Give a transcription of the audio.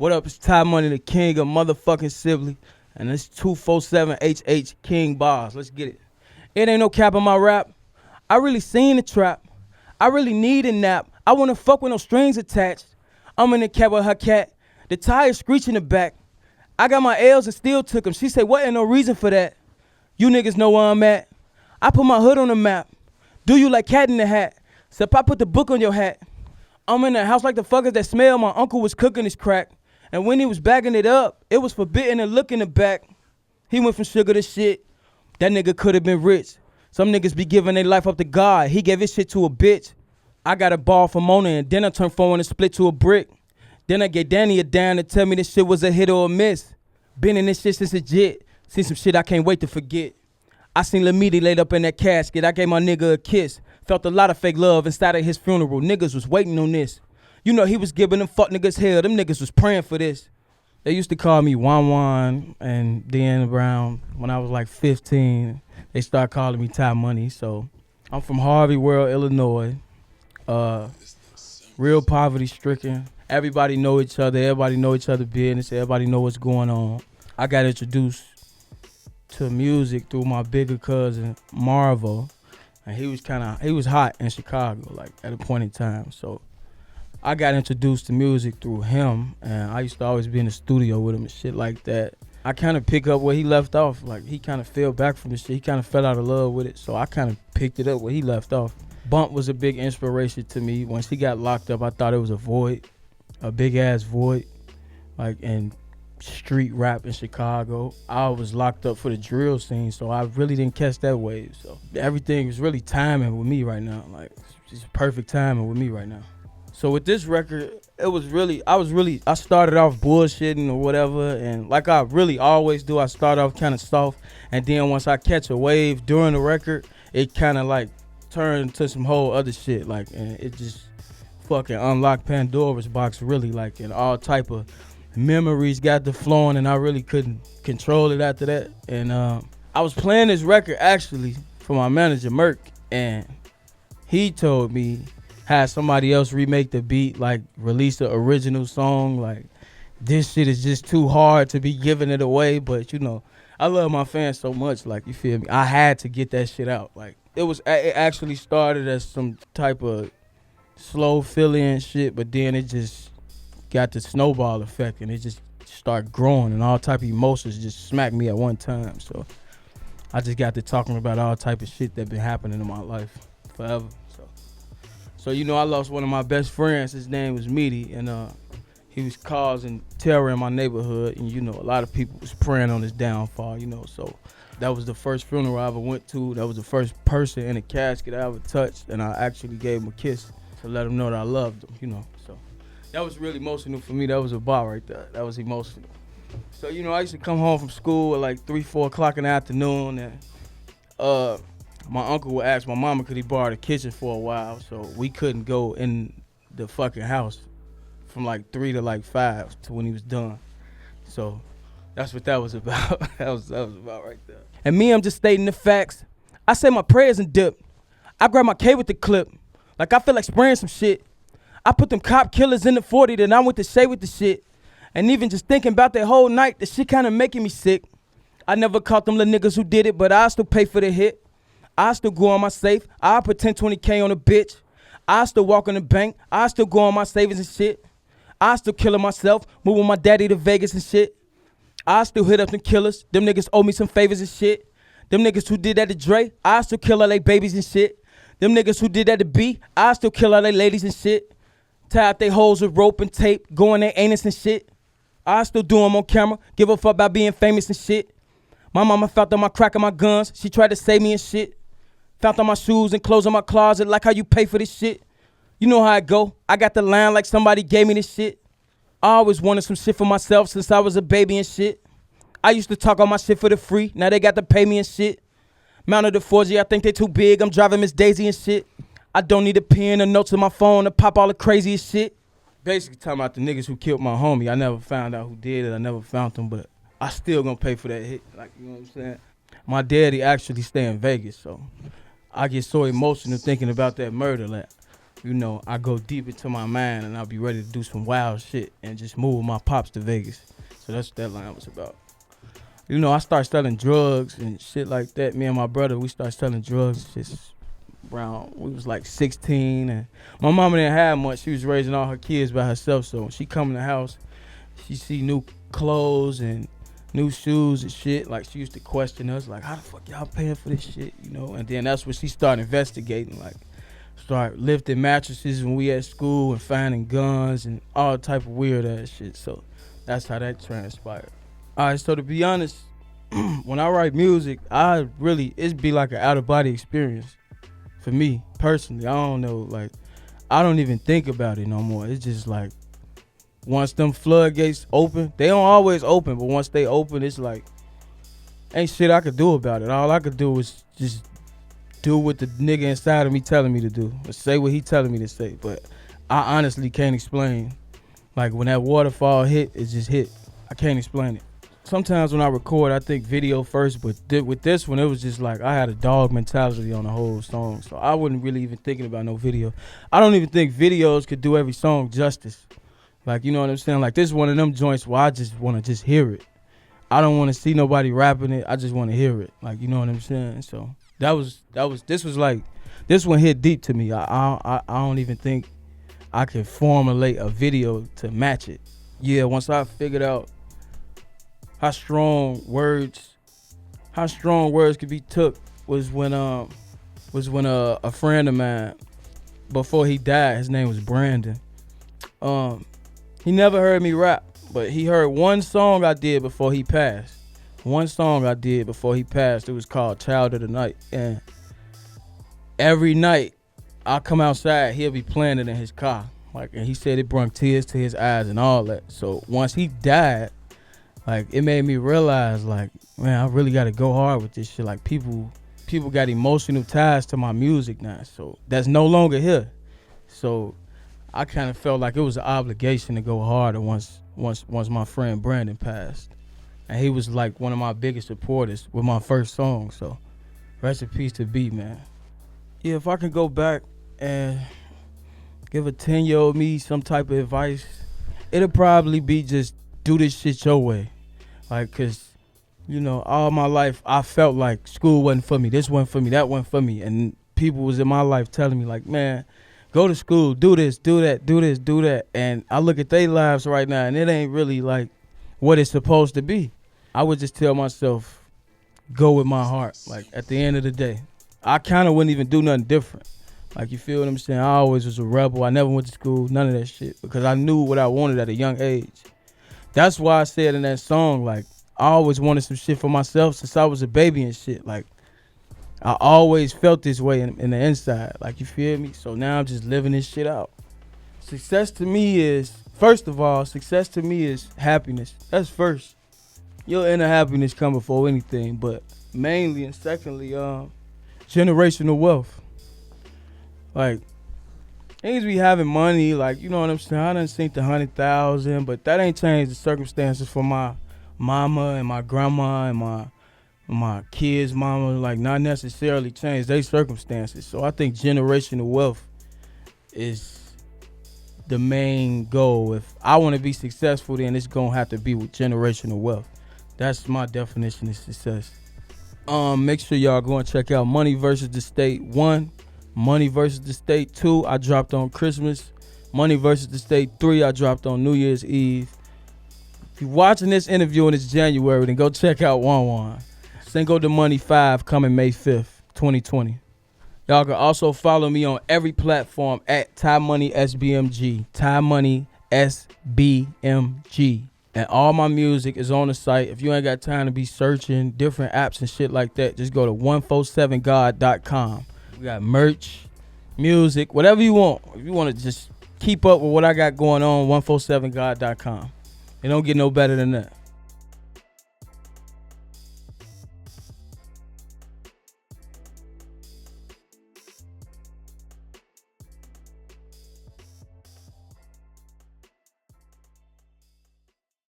What up? It's Ty Money, the king of motherfucking Sibley. And it's 247HH King Bars. Let's get it. It ain't no cap on my rap. I really seen the trap. I really need a nap. I wanna fuck with no strings attached. I'm in the cab with her cat. The tires screech in the back. I got my L's and still took them. She said, what ain't no reason for that? You niggas know where I'm at. I put my hood on the map. Do you like cat in the hat? Except I put the book on your hat. I'm in the house like the fuckers that smell. My uncle was cooking his crack. And when he was bagging it up, it was forbidden to look in the back. He went from sugar to shit. That nigga could have been rich. Some niggas be giving their life up to God. He gave his shit to a bitch. I got a ball from Mona and then I turned phone and split to a brick. Then I gave Danny a dime to tell me this shit was a hit or a miss. Been in this shit since legit. Seen some shit I can't wait to forget. I seen Lil Meaty laid up in that casket. I gave my nigga a kiss. Felt a lot of fake love inside of his funeral. Niggas was waiting on this. You know he was giving them fuck niggas hell. Them niggas was praying for this. They used to call me Wan Wan, and then around when I was like 15, they started calling me Ty Money. So I'm from Harvey World, Illinois. Real poverty stricken. Everybody know each other. Everybody know each other business. Everybody know what's going on. I got introduced to music through my bigger cousin Marvel, and he was hot in Chicago, like at a point in time. So I got introduced to music through him, and I used to always be in the studio with him and shit like that. I kind of pick up where he left off. Like, he kind of fell back from the shit. He kind of fell out of love with it, so I kind of picked it up where he left off. Bump was a big inspiration to me. Once he got locked up, I thought it was a void, a big-ass void, like in street rap in Chicago. I was locked up for the drill scene, so I really didn't catch that wave. So everything was really timing with me right now. Like, it's perfect timing with me right now. So with this record, I started off bullshitting or whatever, and like I really always do, I start off kind of soft, and then once I catch a wave during the record, it kind of like turned to some whole other shit, like, and it just fucking unlocked Pandora's box, really, like, and all type of memories got to flowing, and I really couldn't control it after that. And I was playing this record actually for my manager Merk, and he told me, had somebody else remake the beat, like release the original song. Like, this shit is just too hard to be giving it away. But you know, I love my fans so much. Like, you feel me? I had to get that shit out. Like, it actually started as some type of slow fill-in shit, but then it just got the snowball effect, and it just started growing, and all type of emotions just smacked me at one time. So I just got to talking about all type of shit that been happening in my life forever. So you know, I lost one of my best friends. His name was Meaty, and he was causing terror in my neighborhood. And you know, a lot of people was praying on his downfall. You know, so that was the first funeral I ever went to. That was the first person in a casket I ever touched, and I actually gave him a kiss to let him know that I loved him. You know, so that was really emotional for me. That was a bar right there. That was emotional. So you know, I used to come home from school at like 3, 4 o'clock in the afternoon, and my uncle would ask my mama could he borrow the kitchen for a while, so we couldn't go in the fucking house from like 3 to like 5 to when he was done. So that's what that was about. that was about right there. And me, I'm just stating the facts. I say my prayers and dip. I grab my K with the clip. Like, I feel like spraying some shit. I put them cop killers in the 40, then I went to Shay with the shit. And even just thinking about that whole night, the shit kind of making me sick. I never caught them little niggas who did it, but I still pay for the hit. I still go on my safe. I put 10, 20K on a bitch. I still walk in the bank. I still go on my savings and shit. I still killing myself, moving my daddy to Vegas and shit. I still hit up them killers. Them niggas owe me some favors and shit. Them niggas who did that to Dre, I still kill all they babies and shit. Them niggas who did that to B, I still kill all they ladies and shit. Tie up they hoes with rope and tape, go in their anus and shit. I still do them on camera, give a fuck about being famous and shit. My mama found on my crack and my guns, she tried to save me and shit. Found on my shoes and clothes in my closet, like how you pay for this shit. You know how I go. I got the line like somebody gave me this shit. I always wanted some shit for myself since I was a baby and shit. I used to talk all my shit for the free. Now they got to pay me and shit. Mounted the 4G, I think they too big. I'm driving Miss Daisy and shit. I don't need a pen or notes on my phone to pop all the craziest shit. Basically talking about the niggas who killed my homie. I never found out who did it. I never found them, but I still gonna pay for that hit. Like, you know what I'm saying? My daddy actually stay in Vegas, so I get so emotional thinking about that murder. Like, you know, I go deep into my mind and I'll be ready to do some wild shit and just move with my pops to Vegas. So that's what that line was about. You know, I started selling drugs and shit like that. Me and my brother, we started selling drugs just around, we was like 16. And my mama didn't have much. She was raising all her kids by herself. So when she come in the house, she see new clothes and new shoes and shit. Like, she used to question us, like, how the fuck y'all paying for this shit, you know? And then that's when she started investigating, like, start lifting mattresses when we at school and finding guns and all type of weird ass shit. So that's how that transpired. All right, so to be honest, when I write music, it'd be like an out of body experience for me personally. I don't know, like, I don't even think about it no more. It's just like, once them floodgates open, they don't always open, but once they open, it's like, ain't shit I could do about it. All I could do is just do what the nigga inside of me telling me to do, or say what he telling me to say. But I honestly can't explain. Like, when that waterfall hit, it just hit. I can't explain it. Sometimes when I record, I think video first, but with this one, it was just like I had a dog mentality on the whole song, so I wasn't really even thinking about no video. I don't even think videos could do every song justice. Like, you know what I'm saying? Like, this is one of them joints where I just want to just hear it. I don't want to see nobody rapping it. I just want to hear it. Like, you know what I'm saying? So this one hit deep to me. I don't even think I can formulate a video to match it. Yeah, once I figured out how strong words could be took was when a friend of mine, before he died, his name was Brandon. He never heard me rap, but he heard one song I did before he passed. It was called Child of the Night. And every night I come outside, he'll be playing it in his car. Like, and he said it brought tears to his eyes and all that. So once he died, like, it made me realize, like, man, I really got to go hard with this shit. Like, people got emotional ties to my music now, so that's no longer here. So I kind of felt like it was an obligation to go harder once my friend Brandon passed, and he was like one of my biggest supporters with my first song. So rest in peace to B, man. Yeah, if I can go back and give a 10-year-old me some type of advice, it'll probably be just do this shit your way. Like, cause, you know, all my life I felt like school wasn't for me, this wasn't for me, that wasn't for me. And people was in my life telling me, like, man, go to school, do this, do that, do this, do that. And I look at their lives right now and it ain't really like what it's supposed to be. I would just tell myself, go with my heart. Like, at the end of the day, I kind of wouldn't even do nothing different. Like, you feel what I'm saying? I always was a rebel. I never went to school, none of that shit, because I knew what I wanted at a young age. That's why I said in that song, like, I always wanted some shit for myself since I was a baby and shit. Like, I always felt this way in the inside. Like, you feel me? So now I'm just living this shit out. Success to me is, first of all, success to me is happiness. That's first. Your inner happiness come before anything, but mainly and secondly, generational wealth. Like, niggas be having money, like, you know what I'm saying? I done seen the 100,000, but that ain't changed the circumstances for my mama and my grandma and my kids' mama. Like, not necessarily changed their circumstances. So I think generational wealth is the main goal. If I want to be successful, then it's gonna have to be with generational wealth. That's my definition of success. Make sure y'all go and check out Money vs. the State 1. Money vs. the State 2, I dropped on Christmas. Money vs. the State 3, I dropped on New Year's Eve. If you're watching this interview and it's January, then go check out 1-1. Cinco de Money 5 coming May 5th, 2020. Y'all can also follow me on every platform at Ty Money SBMG. Ty Money SBMG. And all my music is on the site. If you ain't got time to be searching different apps and shit like that, just go to 147god.com. We got merch, music, whatever you want. If you want to just keep up with what I got going on, 147god.com. It don't get no better than that.